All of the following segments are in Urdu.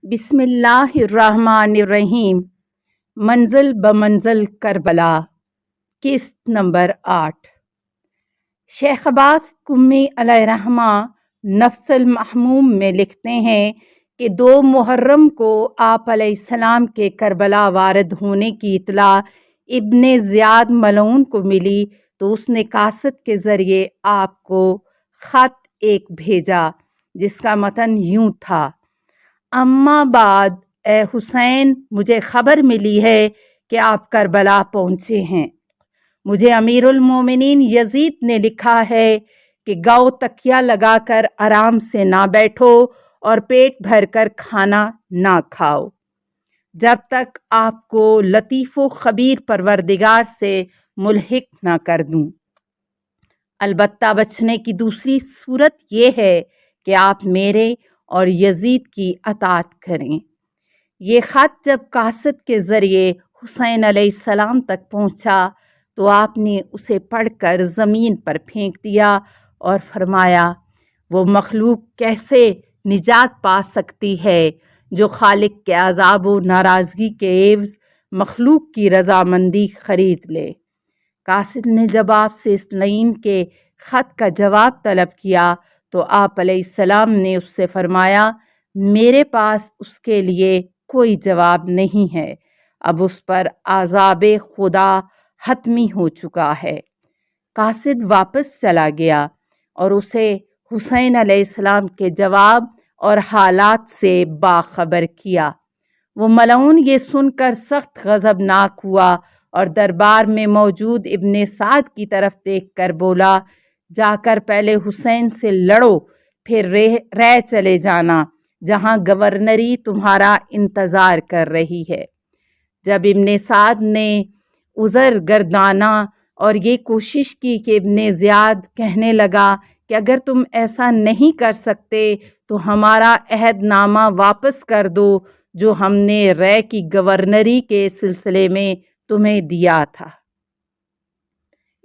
بسم اللہ الرحمن الرحیم۔ منزل بمنزل کربلا، قسط نمبر 8۔ شیخ عباس قمی علیہ رحمہ نفس المحموم میں لکھتے ہیں کہ 2 محرم کو آپ علیہ السلام کے کربلا وارد ہونے کی اطلاع ابن زیاد ملعون کو ملی تو اس نے قاصد کے ذریعے آپ کو خط ایک بھیجا جس کا متن یوں تھا: اما بعد اے حسین، مجھے خبر ملی ہے کہ آپ کربلا پہنچے ہیں۔ مجھے امیر المومنین یزید نے لکھا ہے کہ گاؤ تکیہ لگا کر آرام سے نہ بیٹھو اور پیٹ بھر کر کھانا نہ کھاؤ جب تک آپ کو لطیف و خبیر پروردگار سے ملحق نہ کر دوں۔ البتہ بچنے کی دوسری صورت یہ ہے کہ آپ میرے اور یزید کی اطاعت کریں۔ یہ خط جب قاصد کے ذریعے حسین علیہ السلام تک پہنچا تو آپ نے اسے پڑھ کر زمین پر پھینک دیا اور فرمایا: وہ مخلوق کیسے نجات پا سکتی ہے جو خالق کے عذاب و ناراضگی کے عوض مخلوق کی رضامندی خرید لے۔ قاصد نے جب آپ سے اس لعین کے خط کا جواب طلب کیا تو آپ علیہ السلام نے اس سے فرمایا: میرے پاس اس کے لیے کوئی جواب نہیں ہے، اب اس پر عذاب خدا حتمی ہو چکا ہے۔ قاصد واپس چلا گیا اور اسے حسین علیہ السلام کے جواب اور حالات سے باخبر کیا۔ وہ ملعون یہ سن کر سخت غضبناک ہوا اور دربار میں موجود ابن سعد کی طرف دیکھ کر بولا: جا کر پہلے حسین سے لڑو، پھر رہ چلے جانا جہاں گورنری تمہارا انتظار کر رہی ہے۔ جب ابن سعد نے عذر گردانا اور یہ کوشش کی کہ ابن زیاد کہنے لگا کہ اگر تم ایسا نہیں کر سکتے تو ہمارا عہد نامہ واپس کر دو جو ہم نے رے کی گورنری کے سلسلے میں تمہیں دیا تھا۔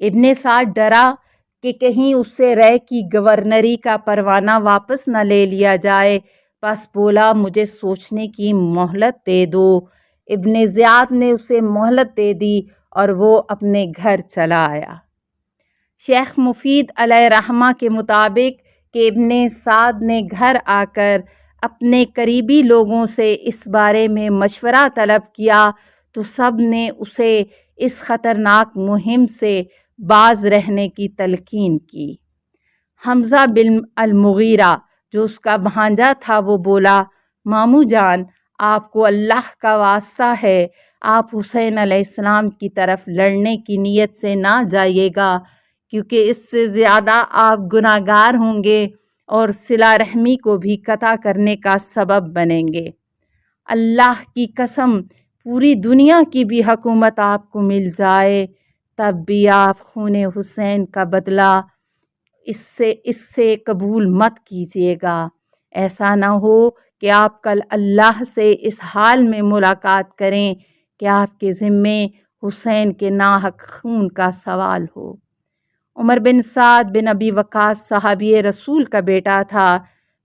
ابن سعد ڈرا کہ کہیں اس سے رے کی گورنری کا پروانہ واپس نہ لے لیا جائے، بس بولا: مجھے سوچنے کی مہلت دے دو۔ ابن زیاد نے اسے مہلت دے دی اور وہ اپنے گھر چلا آیا۔ شیخ مفید علیہ رحمہ کے مطابق کہ ابن سعد نے گھر آ کر اپنے قریبی لوگوں سے اس بارے میں مشورہ طلب کیا تو سب نے اسے اس خطرناک مہم سے باز رہنے کی تلقین کی۔ حمزہ بن المغیرہ جو اس کا بھانجا تھا وہ بولا: ماموں جان، آپ کو اللہ کا واسطہ ہے، آپ حسین علیہ السلام کی طرف لڑنے کی نیت سے نہ جائیے گا، کیونکہ اس سے زیادہ آپ گناہگار ہوں گے اور صلہ رحمی کو بھی قطع کرنے کا سبب بنیں گے۔ اللہ کی قسم، پوری دنیا کی بھی حکومت آپ کو مل جائے تب بھی آپ خون حسین کا بدلہ اس سے قبول مت کیجیے گا۔ ایسا نہ ہو کہ آپ کل اللہ سے اس حال میں ملاقات کریں کہ آپ کے ذمے حسین کے ناحق خون کا سوال ہو۔ عمر بن سعد بن ابی وقاص صحابی رسول کا بیٹا تھا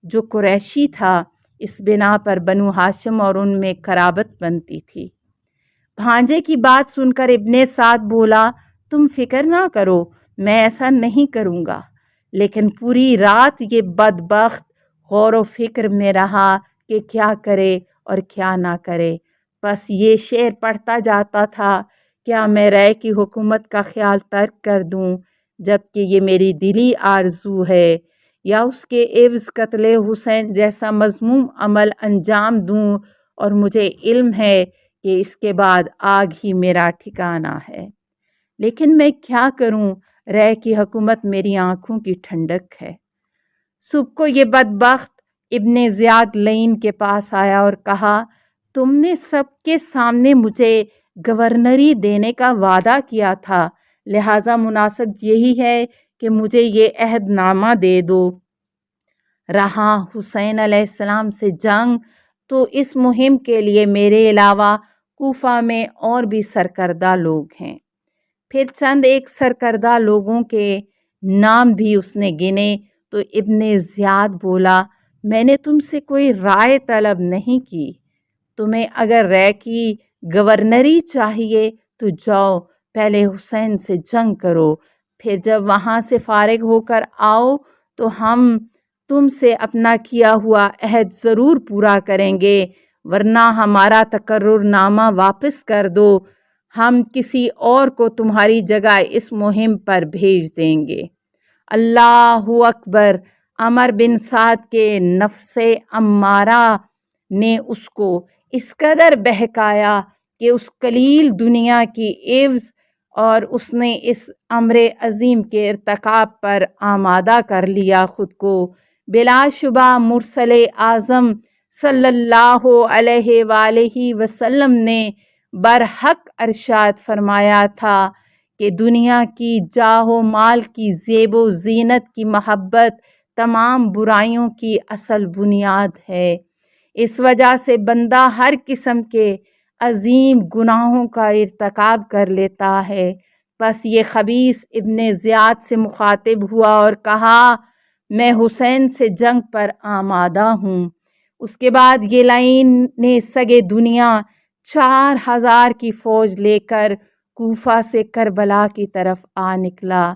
جو قریشی تھا، اس بنا پر بنو ہاشم اور ان میں قرابت بنتی تھی۔ بھانجے کی بات سن کر ابن سعد بولا: تم فکر نہ کرو، میں ایسا نہیں کروں گا۔ لیکن پوری رات یہ بدبخت غور و فکر میں رہا کہ کیا کرے اور کیا نہ کرے، بس یہ شعر پڑھتا جاتا تھا: کیا میں رے کی حکومت کا خیال ترک کر دوں جبکہ یہ میری دلی آرزو ہے، یا اس کے عوض قتل حسین جیسا مذموم عمل انجام دوں، اور مجھے علم ہے کہ اس کے بعد آگ ہی میرا ٹھکانہ ہے۔ لیکن میں کیا کروں، رے کی حکومت میری آنکھوں کی ٹھنڈک ہے۔ صبح کو یہ بدبخت ابن زیاد لعین کے پاس آیا اور کہا: تم نے سب کے سامنے مجھے گورنری دینے کا وعدہ کیا تھا، لہٰذا مناسب یہی ہے کہ مجھے یہ عہد نامہ دے دو۔ رہا حسین علیہ السلام سے جنگ تو اس مہم کے لیے میرے علاوہ کوفہ میں اور بھی سرکردہ لوگ ہیں۔ پھر چند ایک سرکردہ لوگوں کے نام بھی اس نے گنے تو ابن زیاد بولا: میں نے تم سے کوئی رائے طلب نہیں کی، تمہیں اگر رائے کی گورنری چاہیے تو جاؤ، پہلے حسین سے جنگ کرو، پھر جب وہاں سے فارغ ہو کر آؤ تو ہم تم سے اپنا کیا ہوا عہد ضرور پورا کریں گے، ورنہ ہمارا تقرر نامہ واپس کر دو، ہم کسی اور کو تمہاری جگہ اس مہم پر بھیج دیں گے۔ اللہ اکبر! عمر بن سعد کے نفس امارہ نے اس کو اس قدر بہکایا کہ اس قلیل دنیا کی عوض اور اس نے اس امر عظیم کے ارتکاب پر آمادہ کر لیا خود کو۔ بلا شبہ مرسل اعظم صلی اللہ علیہ وآلہ وسلم نے برحق ارشاد فرمایا تھا کہ دنیا کی جاہ و مال کی زیب و زینت کی محبت تمام برائیوں کی اصل بنیاد ہے۔ اس وجہ سے بندہ ہر قسم کے عظیم گناہوں کا ارتکاب کر لیتا ہے۔ پس یہ خبیث ابن زیاد سے مخاطب ہوا اور کہا، میں حسین سے جنگ پر آمادہ ہوں۔ اس کے بعد یہ لعین نے سگے دنیا 4000 کی فوج لے کر کوفہ سے کربلا کی طرف آ نکلا۔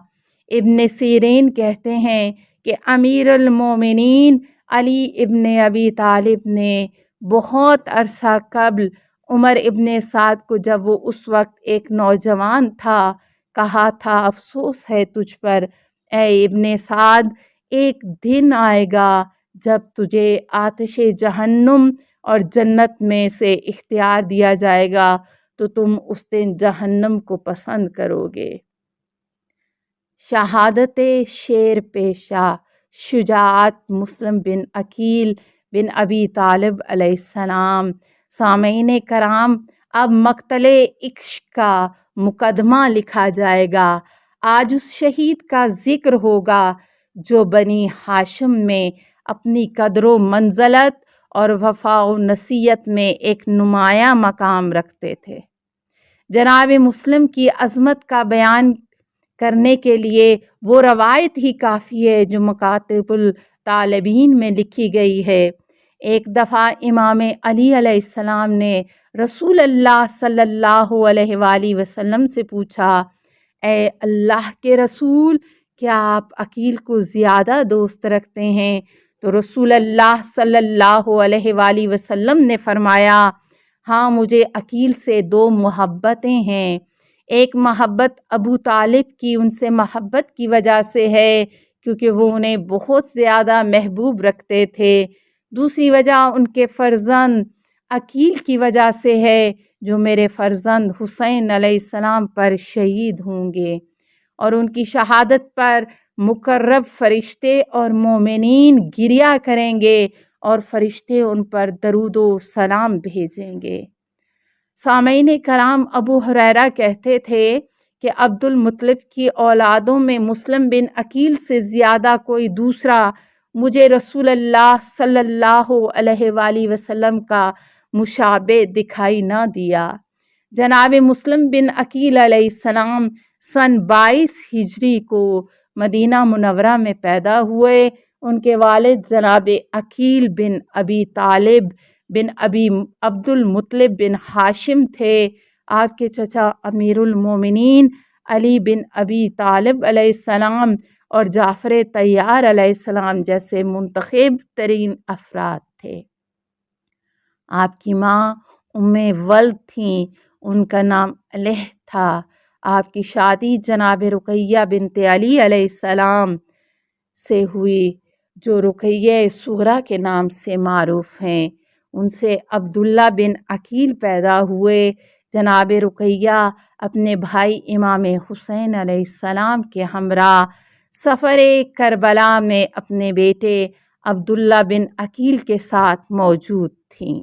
ابن سیرین کہتے ہیں کہ امیر المومنین علی ابن ابی طالب نے بہت عرصہ قبل عمر ابن سعد کو، جب وہ اس وقت ایک نوجوان تھا، کہا تھا، افسوس ہے تجھ پر اے ابن سعد، ایک دن آئے گا جب تجھے آتش جہنم اور جنت میں سے اختیار دیا جائے گا تو تم اس دن جہنم کو پسند کرو گے۔ شہادت شیر پیشہ شجاعت مسلم بن عقیل بن ابی طالب علیہ السلام۔ سامعین کرام، اب مقتل عشق کا مقدمہ لکھا جائے گا۔ آج اس شہید کا ذکر ہوگا جو بنی ہاشم میں اپنی قدر و منزلت اور وفا و نصیحت میں ایک نمایاں مقام رکھتے تھے۔ جناب مسلم کی عظمت کا بیان کرنے کے لیے وہ روایت ہی کافی ہے جو مکاتب الطالبین میں لکھی گئی ہے۔ ایک دفعہ امام علی علیہ السلام نے رسول اللہ صلی اللہ علیہ وآلہ وسلم سے پوچھا، اے اللہ کے رسول، کیا آپ عقیل کو زیادہ دوست رکھتے ہیں؟ تو رسول اللہ صلی اللہ علیہ وآلہ وسلم نے فرمایا، ہاں، مجھے عقیل سے 2 محبتیں ہیں۔ ایک محبت ابو طالب کی ان سے محبت کی وجہ سے ہے کیونکہ وہ انہیں بہت زیادہ محبوب رکھتے تھے۔ دوسری وجہ ان کے فرزند عقیل کی وجہ سے ہے جو میرے فرزند حسین علیہ السلام پر شہید ہوں گے، اور ان کی شہادت پر مقرب فرشتے اور مومنین گریہ کریں گے اور فرشتے ان پر درود و سلام بھیجیں گے۔ سامعین کرام، ابو ہریرہ کہتے تھے کہ عبد المطلب کی اولادوں میں مسلم بن عقیل سے زیادہ کوئی دوسرا مجھے رسول اللہ صلی اللہ علیہ وآلہ وسلم کا مشابہ دکھائی نہ دیا۔ جناب مسلم بن عقیل علیہ السلام سن 22 ہجری کو مدینہ منورہ میں پیدا ہوئے۔ ان کے والد جناب عقیل بن ابی طالب بن ابی عبد المطلب بن ہاشم تھے۔ آپ کے چچا امیر المومنین علی بن ابی طالب علیہ السلام اور جعفر طیار علیہ السلام جیسے منتخب ترین افراد تھے۔ آپ کی ماں ام ولد تھیں، ان کا نام علیہ تھا۔ آپ کی شادی جناب رقیہ بنت علی علیہ السلام سے ہوئی جو رقیہ صغریٰ کے نام سے معروف ہیں۔ ان سے عبداللہ بن عقیل پیدا ہوئے۔ جناب رقیہ اپنے بھائی امام حسین علیہ السلام کے ہمراہ سفر کربلا میں اپنے بیٹے عبداللہ بن عقیل کے ساتھ موجود تھیں۔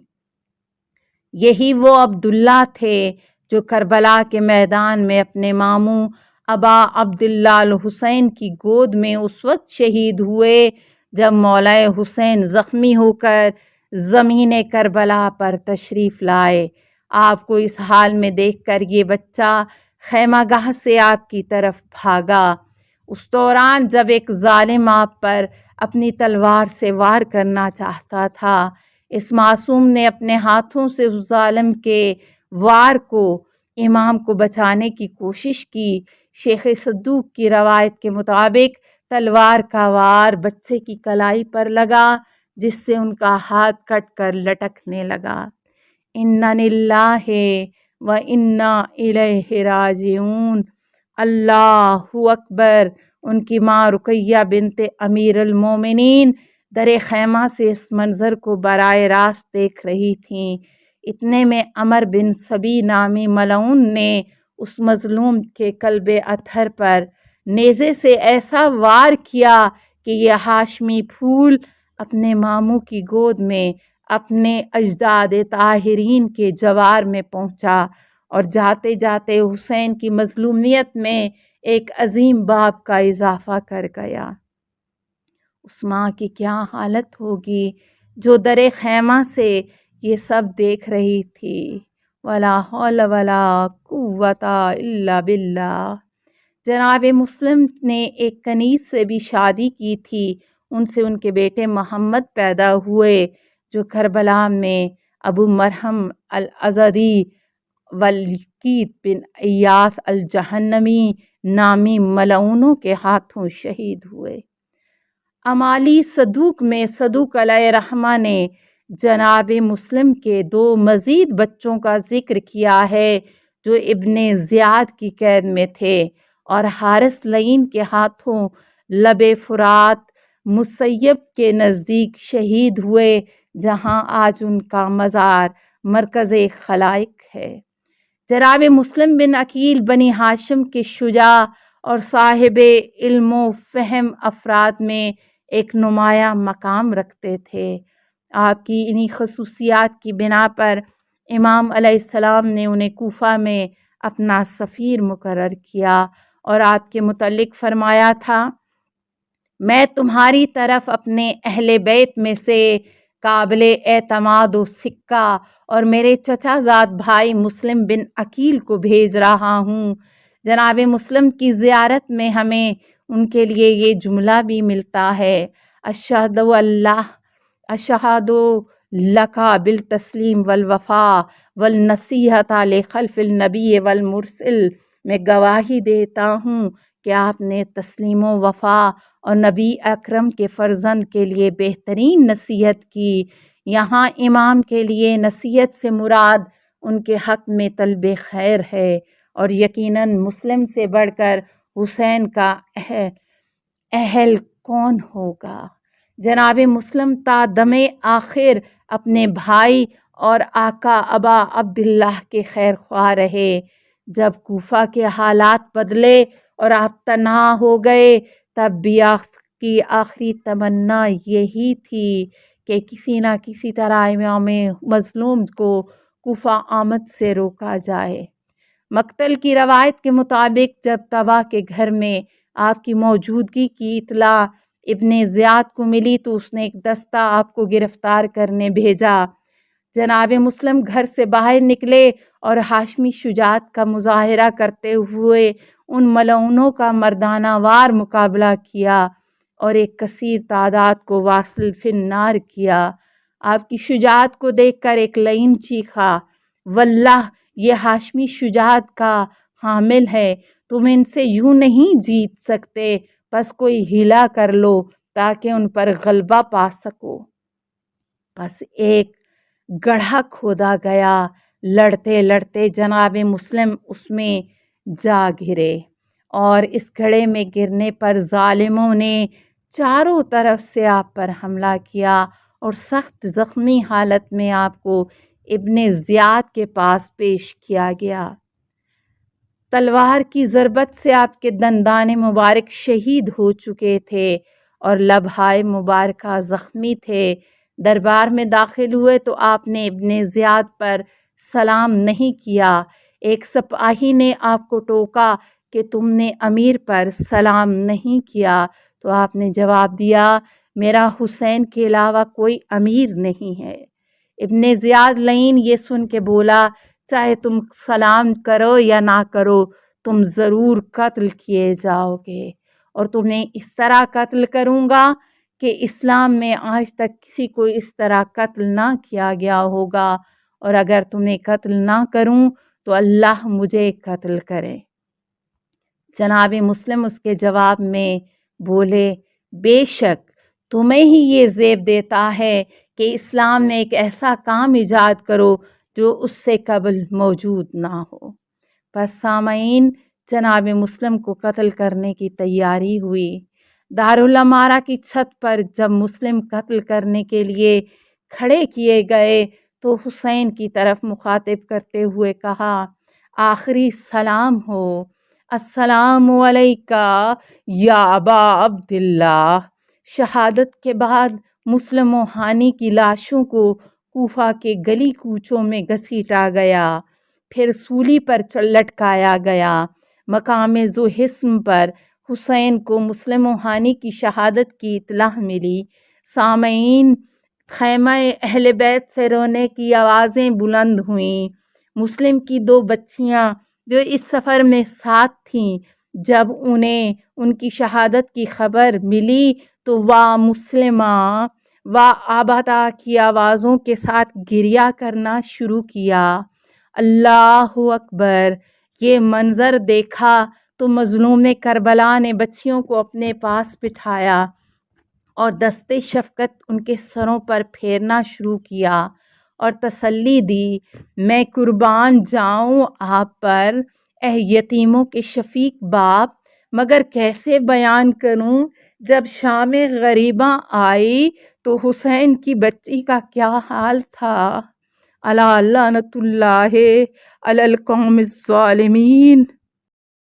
یہی وہ عبداللہ تھے جو کربلا کے میدان میں اپنے ماموں ابا عبداللہ الحسین کی گود میں اس وقت شہید ہوئے جب مولا حسین زخمی ہو کر زمین کربلا پر تشریف لائے۔ آپ کو اس حال میں دیکھ کر یہ بچہ خیمہ گاہ سے آپ کی طرف بھاگا۔ اس دوران جب ایک ظالم آپ پر اپنی تلوار سے وار کرنا چاہتا تھا۔ اس معصوم نے اپنے ہاتھوں سے اس ظالم کے وار کو امام کو بچانے کی کوشش کی۔ شیخ صدوق کی روایت کے مطابق تلوار کا وار بچے کی کلائی پر لگا، جس سے ان کا ہاتھ کٹ کر لٹکنے لگا۔ اِنَّا لِلَّهِ وَإِنَّا إِلَيْهِ راجعون۔ اللہ اکبر۔ ان کی ماں رقیہ بنت امیر المومنین در خیمہ سے اس منظر کو براہ راست دیکھ رہی تھیں۔ اتنے میں عمر بن صبی نامی ملعون نے اس مظلوم کے کلب اطہر پر نیزے سے ایسا وار کیا کہ یہ ہاشمی پھول اپنے ماموں کی گود میں اپنے اجداد طاہرین کے جوار میں پہنچا اور جاتے جاتے حسین کی مظلومیت میں ایک عظیم باب کا اضافہ کر گیا۔ اس ماں کی کیا حالت ہوگی جو در خیمہ سے یہ سب دیکھ رہی تھی۔ ولا حول ولا قوت الا باللہ۔ جناب مسلم نے ایک کنیز سے بھی شادی کی تھی۔ ان سے ان کے بیٹے محمد پیدا ہوئے جو کربلا میں ابو مرحم الازدی ولقیت بن ایاس الجہنمی نامی ملعونوں کے ہاتھوں شہید ہوئے۔ اعمالی صدوق میں صدوق علیہ رحمہ نے جناب مسلم کے 2 مزید بچوں کا ذکر کیا ہے جو ابن زیاد کی قید میں تھے اور حارث لعین کے ہاتھوں لب فرات مسیب کے نزدیک شہید ہوئے، جہاں آج ان کا مزار مرکز خلائق ہے۔ جناب مسلم بن عقیل بنی ہاشم کے شجاع اور صاحب علم و فہم افراد میں ایک نمایاں مقام رکھتے تھے۔ آپ کی انہی خصوصیات کی بنا پر امام علیہ السلام نے انہیں کوفہ میں اپنا سفیر مقرر کیا اور آپ کے متعلق فرمایا تھا، میں تمہاری طرف اپنے اہل بیت میں سے قابل اعتماد و سکہ اور میرے چچا زاد بھائی مسلم بن عقیل کو بھیج رہا ہوں۔ جناب مسلم کی زیارت میں ہمیں ان کے لیے یہ جملہ بھی ملتا ہے، اشہد لک بالتسلیم والوفاء والنصیحۃ لخلف النبی والمرسل۔ میں گواہی دیتا ہوں کہ آپ نے تسلیم و وفا اور نبی اکرم کے فرزند کے لیے بہترین نصیحت کی۔ یہاں امام کے لیے نصیحت سے مراد ان کے حق میں طلب خیر ہے، اور یقیناً مسلم سے بڑھ کر حسین کا اہل کون ہوگا۔ جناب مسلم تا دم آخر اپنے بھائی اور آقا ابا عبداللہ کے خیر خواہ رہے۔ جب کوفہ کے حالات بدلے اور آپ تنہا ہو گئے، تب بھی آپ کی آخری تمنا یہی تھی کہ کسی نہ کسی طرح امام مظلوم کو کوفہ آمد سے روکا جائے۔ مقتل کی روایت کے مطابق جب طبا کے گھر میں آپ کی موجودگی کی اطلاع ابن زیاد کو ملی تو اس نے ایک دستہ آپ کو گرفتار کرنے بھیجا۔ جناب مسلم گھر سے باہر نکلے اور ہاشمی شجاعت کا مظاہرہ کرتے ہوئے ان ملعونوں کا مردانہ وار مقابلہ کیا اور ایک کثیر تعداد کو واصل فی النار کیا۔ آپ کی شجاعت کو دیکھ کر ایک لعین چیخا، واللہ یہ ہاشمی شجاعت کا حامل ہے، تم ان سے یوں نہیں جیت سکتے، بس کوئی ہیلا کر لو تاکہ ان پر غلبہ پا سکو۔ بس ایک گڑھا کھودا گیا، لڑتے لڑتے جناب مسلم اس میں جا گرے، اور اس گڑھے میں گرنے پر ظالموں نے چاروں طرف سے آپ پر حملہ کیا اور سخت زخمی حالت میں آپ کو ابن زیاد کے پاس پیش کیا گیا۔ تلوار کی ضربت سے آپ کے دندان مبارک شہید ہو چکے تھے اور لبہائے مبارکہ زخمی تھے۔ دربار میں داخل ہوئے تو آپ نے ابن زیاد پر سلام نہیں کیا۔ ایک سپاہی نے آپ کو ٹوکا کہ تم نے امیر پر سلام نہیں کیا، تو آپ نے جواب دیا، میرا حسین کے علاوہ کوئی امیر نہیں ہے۔ ابن زیاد لعین یہ سن کے بولا، چاہے تم سلام کرو یا نہ کرو، تم ضرور قتل کیے جاؤ گے، اور تمہیں اس طرح قتل کروں گا کہ اسلام میں آج تک کسی کو اس طرح قتل نہ کیا گیا ہوگا، اور اگر تمہیں قتل نہ کروں تو اللہ مجھے قتل کرے۔ جناب مسلم اس کے جواب میں بولے، بے شک تمہیں ہی یہ زیب دیتا ہے کہ اسلام میں ایک ایسا کام ایجاد کرو جو اس سے قبل موجود نہ ہو۔ پس سامعین، جناب مسلم کو قتل کرنے کی تیاری ہوئی۔ دارالامارہ کی چھت پر جب مسلم قتل کرنے کے لیے کھڑے کیے گئے تو حسین کی طرف مخاطب کرتے ہوئے کہا، آخری سلام ہو، السلام علیکہ یا ابا عبداللہ۔ شہادت کے بعد مسلم و ہانی کی لاشوں کو کوفہ کے گلی کوچوں میں گھسیٹا گیا، پھر سولی پر لٹکایا گیا۔ مقام ذو حسن پر حسین کو مسلم و ہانی کی شہادت کی اطلاع ملی۔ سامعین، خیمہ اہل بیت سے رونے کی آوازیں بلند ہوئیں۔ مسلم کی 2 بچیاں جو اس سفر میں ساتھ تھیں، جب انہیں ان کی شہادت کی خبر ملی تو وا مسلمہ وا آبادہ کی آوازوں کے ساتھ گریہ کرنا شروع کیا۔ اللہ اکبر! یہ منظر دیکھا تو مظلوم کربلا نے بچیوں کو اپنے پاس بٹھایا اور دستے شفقت ان کے سروں پر پھیرنا شروع کیا اور تسلی دی، میں قربان جاؤں آپ پر، اے یتیموں کے شفیق باپ، مگر کیسے بیان کروں؟ جب شام غریباں آئی تو حسین کی بچی کا کیا حال تھا؟ الا لعنت اللہ علی القوم الظالمین۔